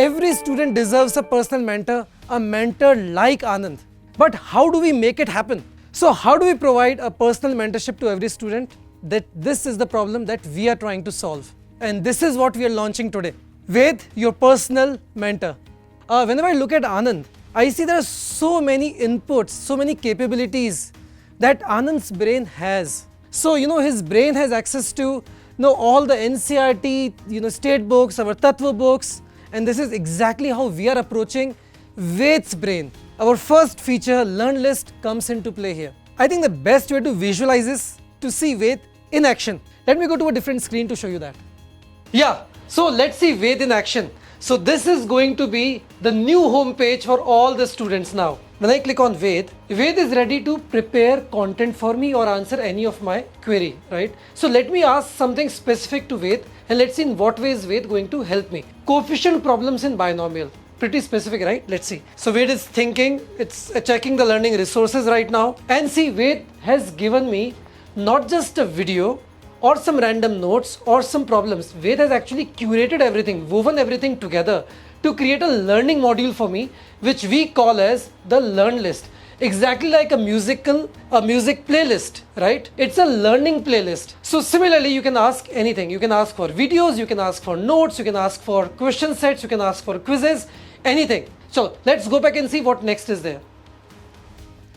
Every student deserves a personal a mentor like Anand. But how do we make it happen? So how do we provide a personal mentorship to every student? This is the problem that we are trying to solve. And this is what we are launching today. Ved, your personal mentor. Whenever I look at Anand, I see there are so many inputs, so many capabilities that Anand's brain has. So, his brain has access to all the NCERT, state books, our Tattva books. And this is exactly how we are approaching Ved's brain. Our first feature, LearnList, comes into play here. I think the best way to visualize is to see Ved in action. Let me go to a different screen to show you that. Yeah, so let's see Ved in action. So this is going to be the new home page for all the students now. When I click on Ved, Ved is ready to prepare content for me or answer any of my query, right? So let me ask something specific to Ved and let's see in what way is Ved going to help me. Coefficient problems in binomial. Pretty specific, right? Let's see. So Ved is thinking, it's checking the learning resources right now. And see, Ved has given me not just a video or some random notes or some problems. Ved has actually curated everything, woven everything together to create a learning module for me, which we call as the LearnList. Exactly like a music playlist, right? It's a learning playlist. So similarly, you can ask anything. You can ask for videos, you can ask for notes, you can ask for question sets, you can ask for quizzes, anything. So let's go back and see what next is there.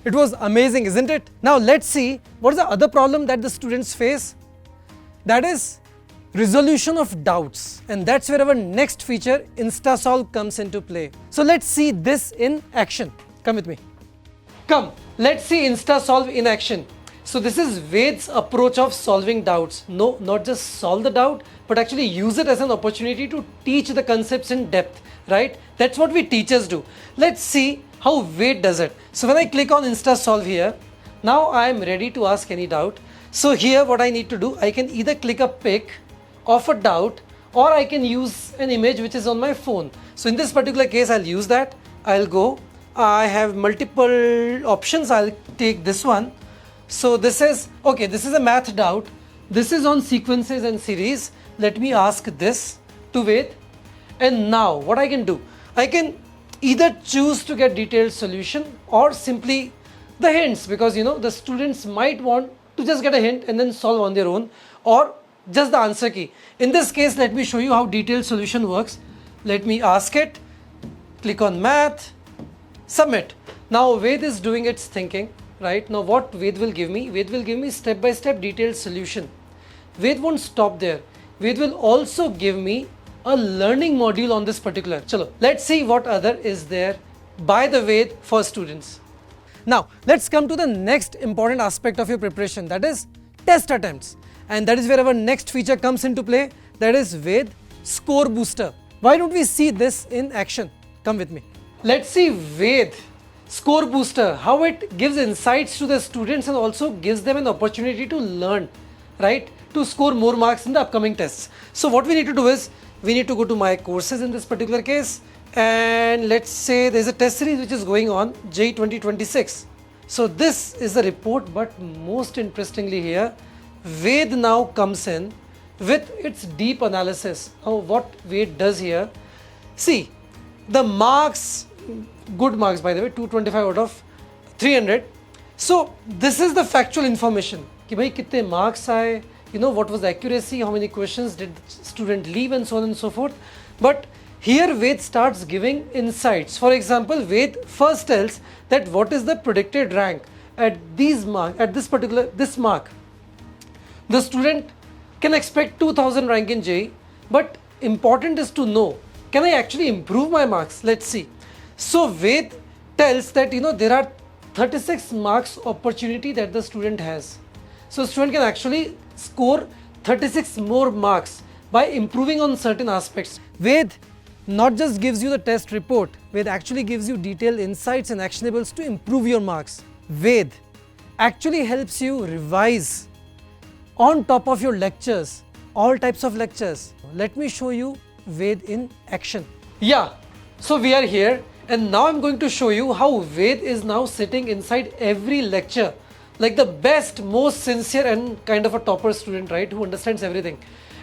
It was amazing, isn't it? Now let's see what is the other problem that the students face. That is resolution of doubts, and that's where our next feature, InstaSolve, comes into play. So let's see this in action. Come with me. Come, let's see InstaSolve in action. So this is Ved's approach of solving doubts. No, not just solve the doubt, but actually use it as an opportunity to teach the concepts in depth, right? That's what we teachers do. Let's see how Ved does it. So when I click on InstaSolve here, now I am ready to ask any doubt. So here what I need to do, I can either click a pic of a doubt or I can use an image which is on my phone. So in this particular case, I'll use that. I'll go. I have multiple options. I'll take this one. So this is, okay, this is a math doubt. This is on sequences and series. Let me ask this to Ved. And now what I can do, I can either choose to get detailed solution or simply the hints, because the students might want to just get a hint and then solve on their own, or just the answer key. In this case, let me show you how detailed solution works. Let me ask it, click on math, submit. Now Ved is doing its thinking, right? Now what Ved will give me? Ved will give me step-by-step detailed solution. Ved won't stop there. Ved will also give me a learning module on this particular. Chalo, let's see what other is there by the Ved for students. Now, let's come to the next important aspect of your preparation, that is test attempts. And that is where our next feature comes into play, that is Ved ScoreBooster. Why don't we see this in action? Come with me. Let's see Ved ScoreBooster, how it gives insights to the students and also gives them an opportunity to learn, right? To score more marks in the upcoming tests. So what we need to do is, we need to go to my courses in this particular case. And let's say there's a test series which is going on, JEE 2026. So this is the report, but most interestingly here, Ved now comes in with its deep analysis. Now what Ved does here, see the marks, good marks by the way, 225 out of 300. So this is the factual information. Ki bhai kitne marks aaye, what was the accuracy, how many questions did the student leave and so on and so forth. But here Ved starts giving insights. For example, Ved first tells that what is the predicted rank at this mark. The student can expect 2000 rank in JEE, but important is to know, can I actually improve my marks? Let's see. So Ved tells that there are 36 marks opportunity that the student has. So student can actually score 36 more marks by improving on certain aspects. Ved not just gives you the test report, Ved actually gives you detailed insights and actionables to improve your marks. Ved actually helps you revise on top of your lectures, all types of lectures. Let me show you Ved in action. Yeah, so we are here and now I'm going to show you how Ved is now sitting inside every lecture, like the best, most sincere and kind of a topper student, right, who understands everything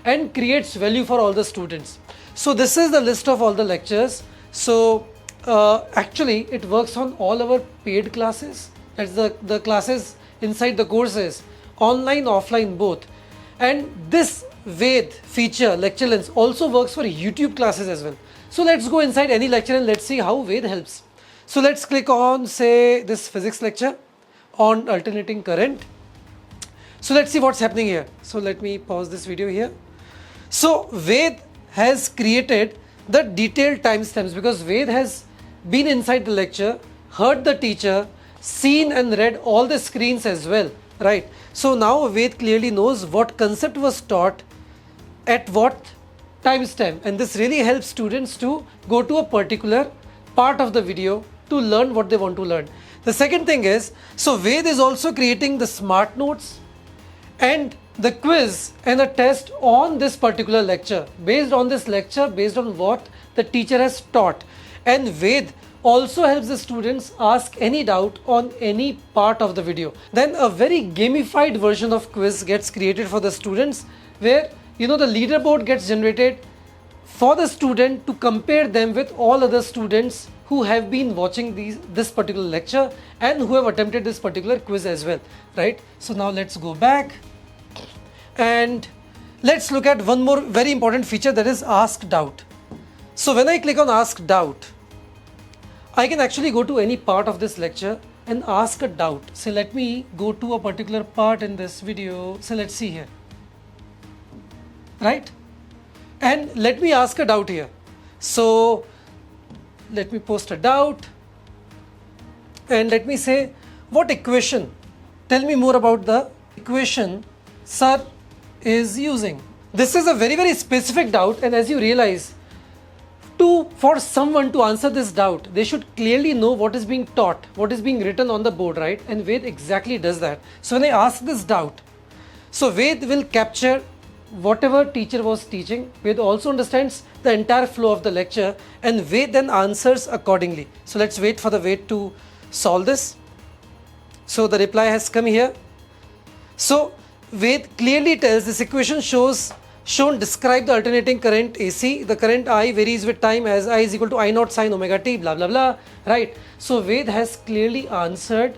and creates value for all the students. So this is the list of all the lectures. So actually it works on all our paid classes. That's the classes inside the courses, online, offline both. And this Ved feature, LectureLens, also works for YouTube classes as well. So let's go inside any lecture and let's see how Ved helps. So let's click on, say, this physics lecture on alternating current. So let's see what's happening here. So let me pause this video here. So Ved has created the detailed timestamps because Ved has been inside the lecture, heard the teacher, seen and read all the screens as well, right? So now Ved clearly knows what concept was taught at what timestamp, and this really helps students to go to a particular part of the video to learn what they want to learn. The second thing is, so Ved is also creating the smart notes and the quiz and a test on this particular lecture, based on this lecture, based on what the teacher has taught. And Ved also helps the students ask any doubt on any part of the video. Then a very gamified version of quiz gets created for the students, where the leaderboard gets generated for the student to compare them with all other students who have been watching this particular lecture and who have attempted this particular quiz as well, right? So now let's go back and let's look at one more very important feature, that is Ask Doubt. So when I click on Ask Doubt, I can actually go to any part of this lecture and ask a doubt. So let me go to a particular part in this video. So let's see here, right? And let me ask a doubt here. So let me post a doubt and let me say, what equation? Tell me more about the equation Sir is using. This is a very, very specific doubt, and as you realize, for someone to answer this doubt, they should clearly know what is being taught, what is being written on the board, right? And Ved exactly does that. So when I ask this doubt, so Ved will capture whatever teacher was teaching. Ved also understands the entire flow of the lecture, and Ved then answers accordingly. So let's wait for the Ved to solve this. So the reply has come here. So Ved clearly tells this equation shown describe the alternating current AC. The current I varies with time as I is equal to I naught sine omega t, blah blah blah, right? So Ved has clearly answered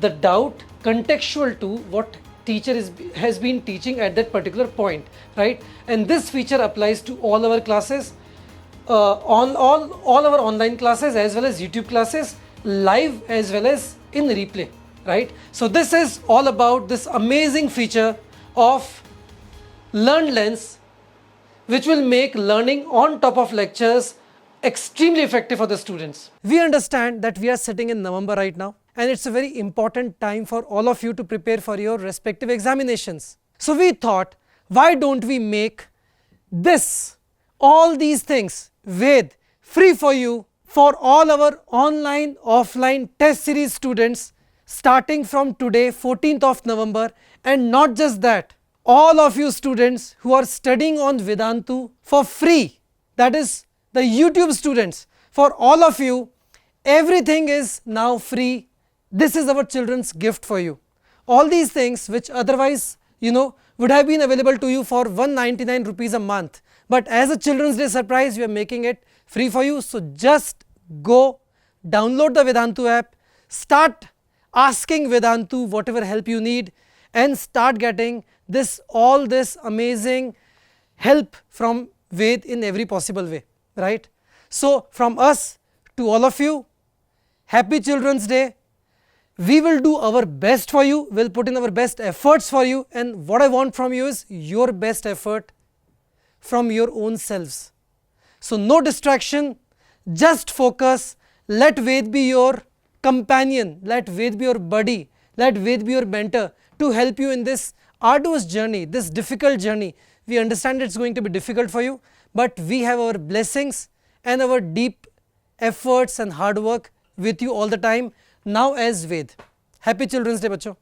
the doubt contextual to what teacher has been teaching at that particular point, right? And this feature applies to all our classes, on all our online classes as well as YouTube classes, live as well as in replay, right? So this is all about this amazing feature of LearnLens, which will make learning on top of lectures extremely effective for the students. We understand that we are sitting in November right now, and it's a very important time for all of you to prepare for your respective examinations. So we thought, why don't we make all these things Ved free for you for all our online, offline test series students starting from today, 14th of November. And not just that, all of you students who are studying on Vedantu for free, that is the YouTube students, for all of you, everything is now free. This is our children's gift for you. All these things which otherwise, would have been available to you for 199 rupees a month. But as a Children's Day surprise, we are making it free for you. So just go download the Vedantu app, start asking Vedantu whatever help you need, and start getting all this amazing help from Ved in every possible way, right? So from us to all of you, happy Children's Day. We will do our best for you, we'll put in our best efforts for you, and what I want from you is your best effort from your own selves. So no distraction, just focus, let Ved be your companion, let Ved be your buddy, let Ved be your mentor to help you in this arduous journey, this difficult journey. We understand it's going to be difficult for you, but we have our blessings and our deep efforts and hard work with you all the time, now as Ved. Happy Children's Day, bachcho.